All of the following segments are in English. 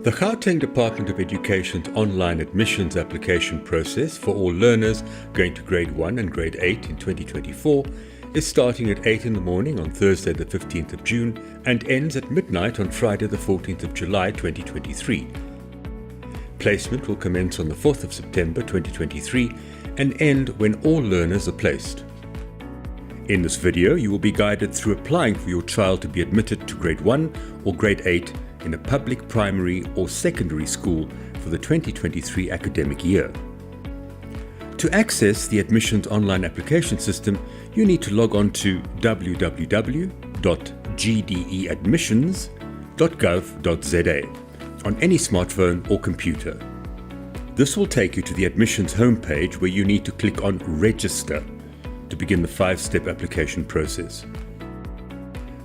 The Gauteng Department of Education's online admissions application process for all learners going to Grade 1 and Grade 8 in 2024 is starting at 8 in the morning on Thursday the 15th of June and ends at midnight on Friday the 14th of July 2023. Placement will commence on the 4th of September 2023 and end when all learners are placed. In this video, you will be guided through applying for your child to be admitted to Grade 1 or Grade 8 in a public primary or secondary school for the 2023 academic year. To access the admissions online application system, you need to log on to www.gdeadmissions.gov.za on any smartphone or computer. This will take you to the admissions homepage where you need to click on Register to begin the 5-step application process.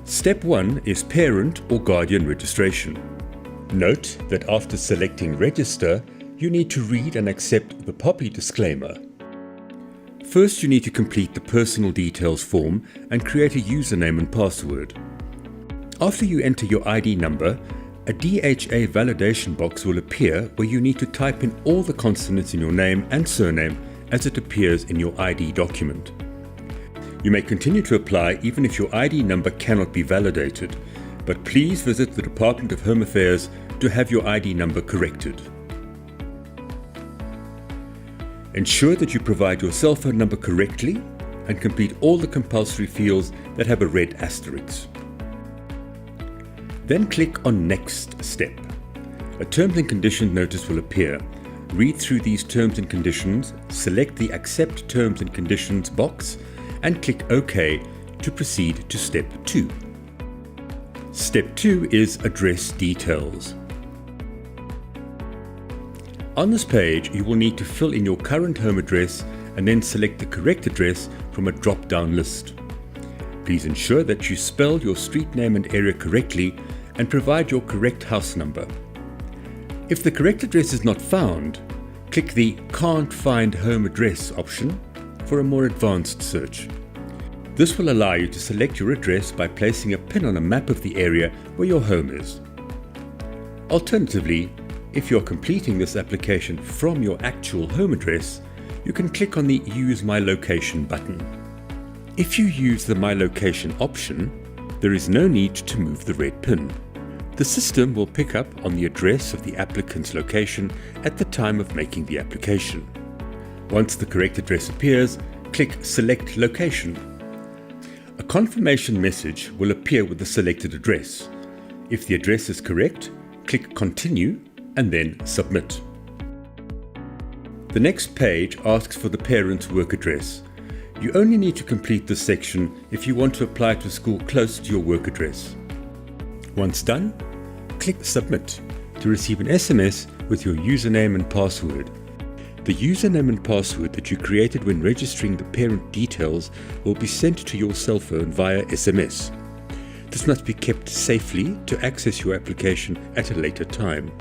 Step 1 is parent or guardian registration. Note that after selecting Register, you need to read and accept the POPI disclaimer. First, you need to complete the personal details form and create a username and password. After you enter your ID number, a DHA validation box will appear where you need to type in all the consonants in your name and surname as it appears in your ID document. You may continue to apply even if your ID number cannot be validated, but please visit the Department of Home Affairs to have your ID number corrected. Ensure that you provide your cell phone number correctly and complete all the compulsory fields that have a red asterisk. Then click on Next Step. A Terms and Conditions notice will appear. Read through these terms and conditions, select the Accept Terms and Conditions box, and click OK to proceed to Step 2. Step 2 is Address Details. On this page, you will need to fill in your current home address and then select the correct address from a drop-down list. Please ensure that you spell your street name and area correctly and provide your correct house number. If the correct address is not found, click the Can't Find Home Address option for a more advanced search. This will allow you to select your address by placing a pin on a map of the area where your home is. Alternatively, if you're completing this application from your actual home address, you can click on the Use My Location button. If you use the My Location option, there is no need to move the red pin. The system will pick up on the address of the applicant's location at the time of making the application. Once the correct address appears, click Select Location. A confirmation message will appear with the selected address. If the address is correct, click Continue and then Submit. The next page asks for the parent's work address. You only need to complete this section if you want to apply to a school close to your work address. Once done, click Submit to receive an SMS with your username and password. The username and password that you created when registering the parent details will be sent to your cell phone via SMS. This must be kept safely to access your application at a later time.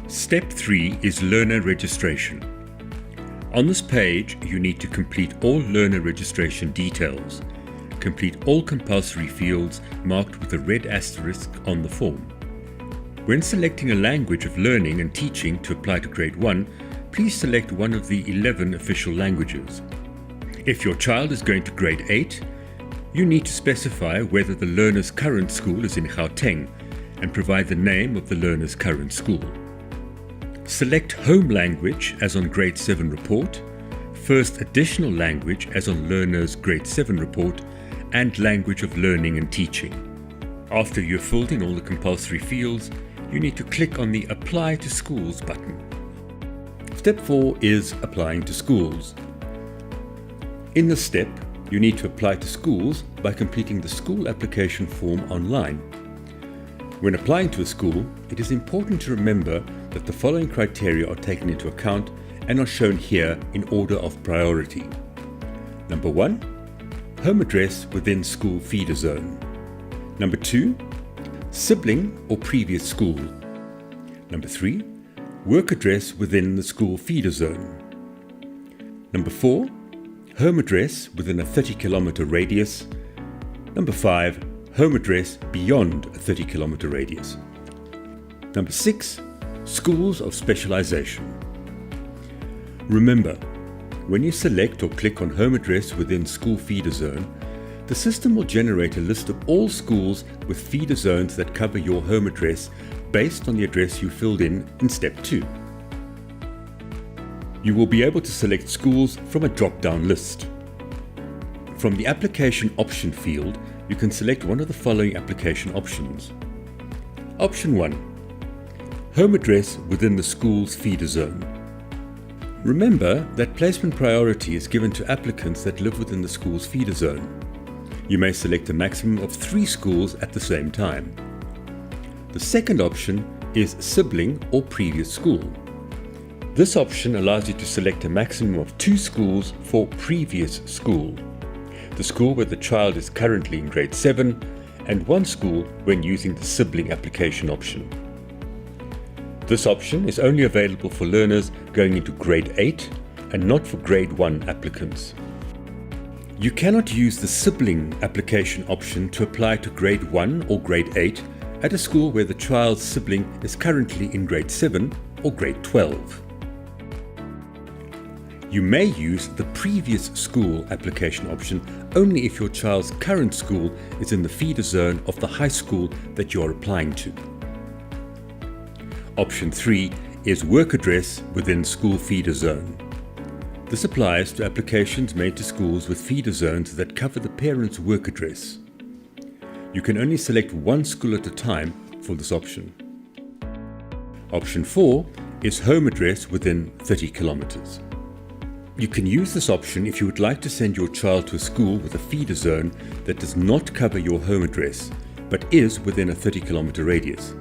Step 3 is Learner Registration. On this page, you need to complete all learner registration details. Complete all compulsory fields marked with a red asterisk on the form. When selecting a language of learning and teaching to apply to Grade 1, please select one of the 11 official languages. If your child is going to Grade 8, you need to specify whether the learner's current school is in Gauteng and provide the name of the learner's current school. Select Home Language as on Grade 7 report, First Additional Language as on Learner's Grade 7 report, and Language of Learning and Teaching. After you've filled in all the compulsory fields, you need to click on the Apply to Schools button. Step 4 is Applying to Schools. In this step, you need to apply to schools by completing the school application form online. When applying to a school, it is important to remember that the following criteria are taken into account and are shown here in order of priority. Number 1, home address within school feeder zone. Number 2, sibling or previous school. Number 3, work address within the school feeder zone. Number 4, home address within a 30-kilometer radius. Number 5, home address beyond a 30-kilometer radius. Number 6. Schools of specialization. Remember, when you select or click on home address within school feeder zone, the system will generate a list of all schools with feeder zones that cover your home address based on the address you filled in Step 2. You will be able to select schools from a drop-down list. From the application option field, you can select one of the following application options. Option 1. Home address within the school's feeder zone. Remember that placement priority is given to applicants that live within the school's feeder zone. You may select a maximum of 3 schools at the same time. The second option is sibling or previous school. This option allows you to select a maximum of 2 schools for previous school. The school where the child is currently in grade 7 and 1 school when using the sibling application option. This option is only available for learners going into grade 8 and not for grade 1 applicants. You cannot use the sibling application option to apply to grade 1 or grade 8 at a school where the child's sibling is currently in grade 7 or grade 12. You may use the previous school application option only if your child's current school is in the feeder zone of the high school that you are applying to. Option 3 is work address within school feeder zone. This applies to applications made to schools with feeder zones that cover the parent's work address. You can only select 1 school at a time for this option. Option 4 is home address within 30 kilometers. You can use this option if you would like to send your child to a school with a feeder zone that does not cover your home address, but is within a 30-kilometer radius.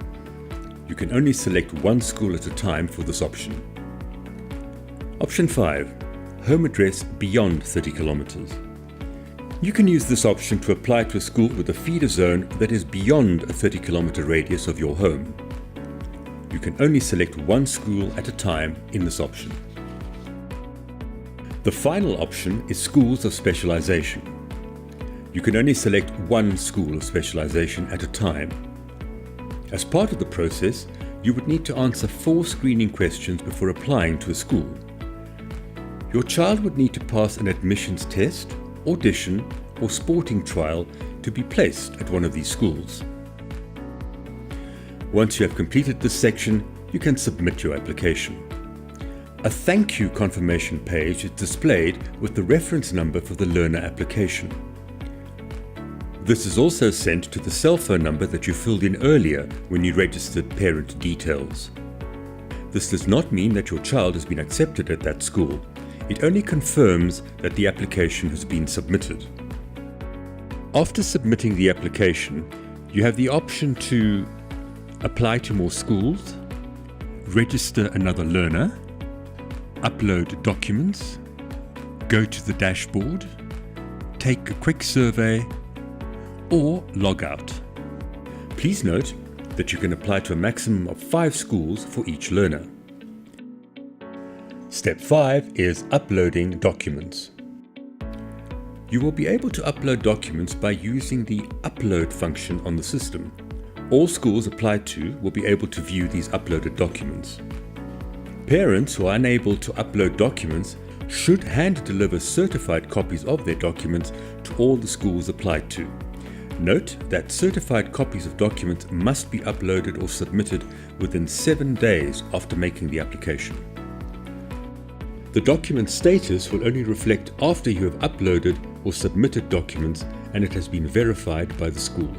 You can only select 1 school at a time for this option. Option 5. Home address beyond 30 kilometers. You can use this option to apply to a school with a feeder zone that is beyond a 30-kilometer radius of your home. You can only select 1 school at a time in this option. The final option is schools of specialization. You can only select 1 school of specialization at a time. As part of the process, you would need to answer 4 screening questions before applying to a school. Your child would need to pass an admissions test, audition, or sporting trial to be placed at one of these schools. Once you have completed this section, you can submit your application. A thank you confirmation page is displayed with the reference number for the learner application. This is also sent to the cell phone number that you filled in earlier when you registered parent details. This does not mean that your child has been accepted at that school. It only confirms that the application has been submitted. After submitting the application, you have the option to apply to more schools, register another learner, upload documents, go to the dashboard, take a quick survey, or log out. Please note that you can apply to a maximum of 5 schools for each learner. Step 5 is uploading documents. You will be able to upload documents by using the upload function on the system. All schools applied to will be able to view these uploaded documents. Parents who are unable to upload documents should hand deliver certified copies of their documents to all the schools applied to. Note that certified copies of documents must be uploaded or submitted within 7 days after making the application. The document status will only reflect after you have uploaded or submitted documents and it has been verified by the school.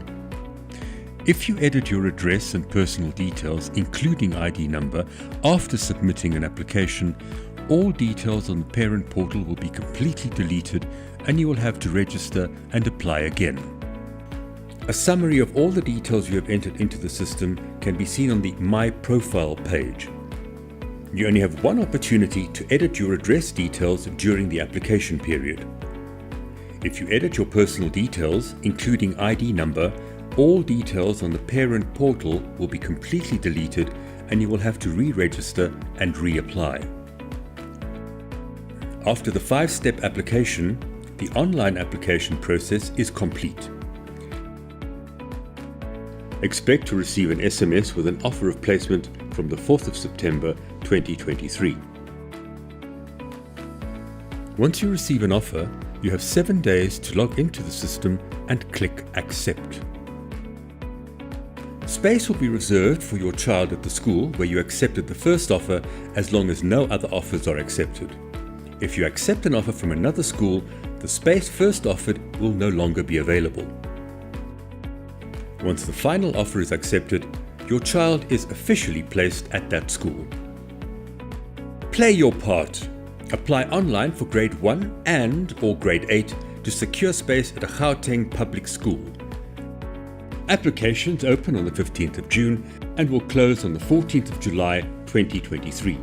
If you edit your address and personal details, including ID number, after submitting an application, all details on the parent portal will be completely deleted and you will have to register and apply again. A summary of all the details you have entered into the system can be seen on the My Profile page. You only have one opportunity to edit your address details during the application period. If you edit your personal details, including ID number, all details on the parent portal will be completely deleted and you will have to re-register and reapply. After the 5-step application, the online application process is complete. Expect to receive an SMS with an offer of placement from the 4th of September 2023. Once you receive an offer, you have 7 days to log into the system and click Accept. Space will be reserved for your child at the school where you accepted the first offer as long as no other offers are accepted. If you accept an offer from another school, the space first offered will no longer be available. Once the final offer is accepted, your child is officially placed at that school. Play your part. Apply online for grade 1 and/or grade 8 to secure space at a Gauteng public school. Applications open on the 15th of June and will close on the 14th of July 2023.